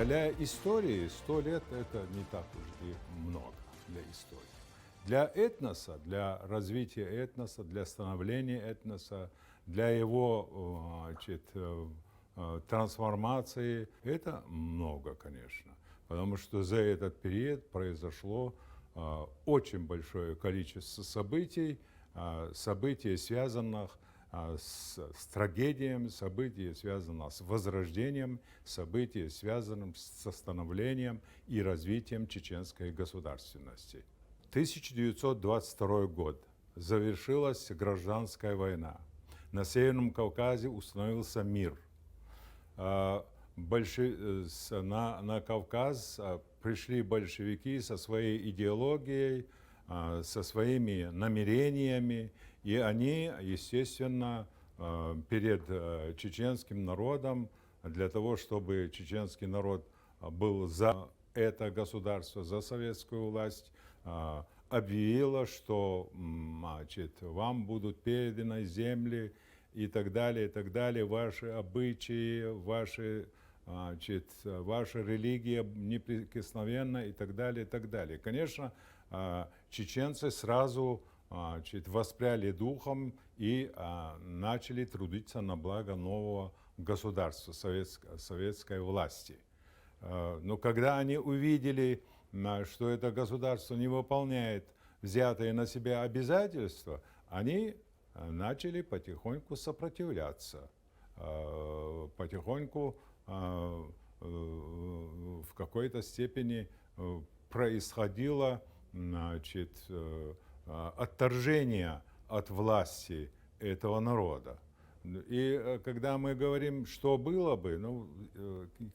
Для истории 100 лет – это не так уж и много для истории. Для этноса, для развития этноса, для становления этноса, для его трансформации – это много, конечно. Потому что за этот период произошло очень большое количество событий, связанных с трагедией, события, связанных с возрождением, события, связанных со становлением и развитием чеченской государственности. 1922 год. Завершилась гражданская война. На Северном Кавказе установился мир. На Кавказ пришли большевики со своей идеологией, со своими намерениями, и они, естественно, перед чеченским народом, для того, чтобы чеченский народ был за это государство, за советскую власть, объявила, что вам будут переданы земли и так далее, ваши обычаи, ваша религия неприкосновенна и так далее, и так далее. Конечно, чеченцы сразу воспряли духом и начали трудиться на благо нового государства, советской власти. Но когда они увидели, что это государство не выполняет взятые на себя обязательства, они начали потихоньку сопротивляться, потихоньку в какой-то степени происходило отторжение от власти этого народа. И когда мы говорим, что было бы,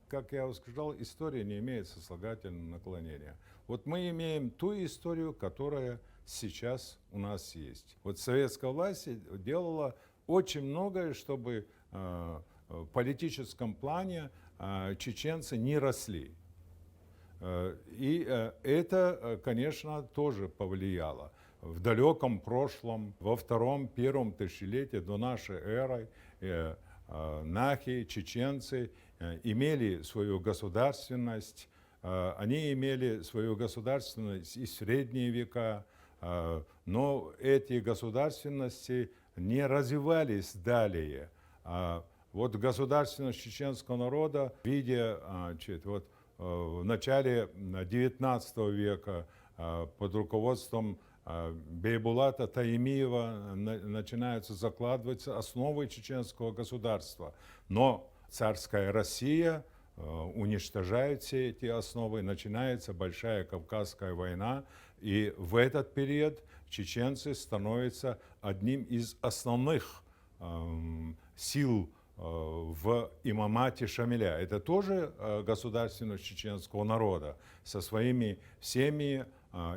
как я уже сказал, история не имеет сослагательного наклонения. Вот мы имеем ту историю, которая сейчас у нас есть. Вот советская власть делала очень многое, чтобы в политическом плане чеченцы не росли. И это, конечно, тоже повлияло. В далеком прошлом, во первом тысячелетии до нашей эры, нахи, чеченцы имели свою государственность, они имели свою государственность и в средние века, но эти государственности не развивались далее. Вот государственность чеченского народа в виде, в начале XIX века под руководством Бейбулата Таимиева начинаются закладываться основы чеченского государства. Но царская Россия уничтожает все эти основы, начинается Большая Кавказская война, и в этот период чеченцы становятся одним из основных сил в имамате Шамиля. Это тоже государственность чеченского народа со своими всеми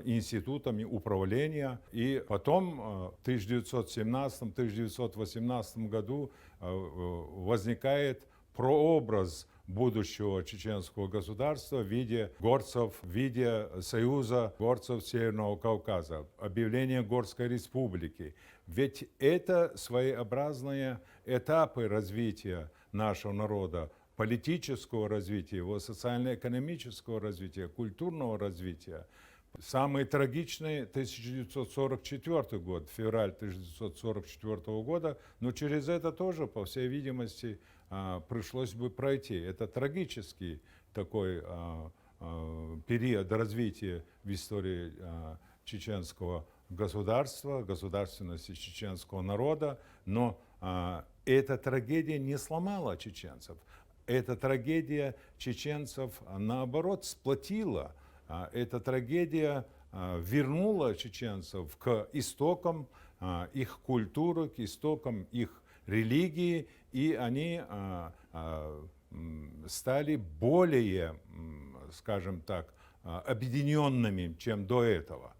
институтами управления. И потом в 1917-1918 году возникает прообраз будущего чеченского государства в виде горцев, в виде союза горцев Северного Кавказа, объявление Горской республики. Ведь это своеобразные этапы развития нашего народа, политического развития, его социально-экономического развития, культурного развития. Самый трагичный 1944 год, февраль 1944 года, но через это тоже, по всей видимости, пришлось бы пройти. Это трагический такой период развития в истории чеченского государства, государственности чеченского народа, но эта трагедия не сломала чеченцев. Эта трагедия чеченцев, наоборот, сплотила. Эта трагедия вернула чеченцев к истокам их культуры, к истокам их религии, и они стали более, скажем так, объединенными, чем до этого.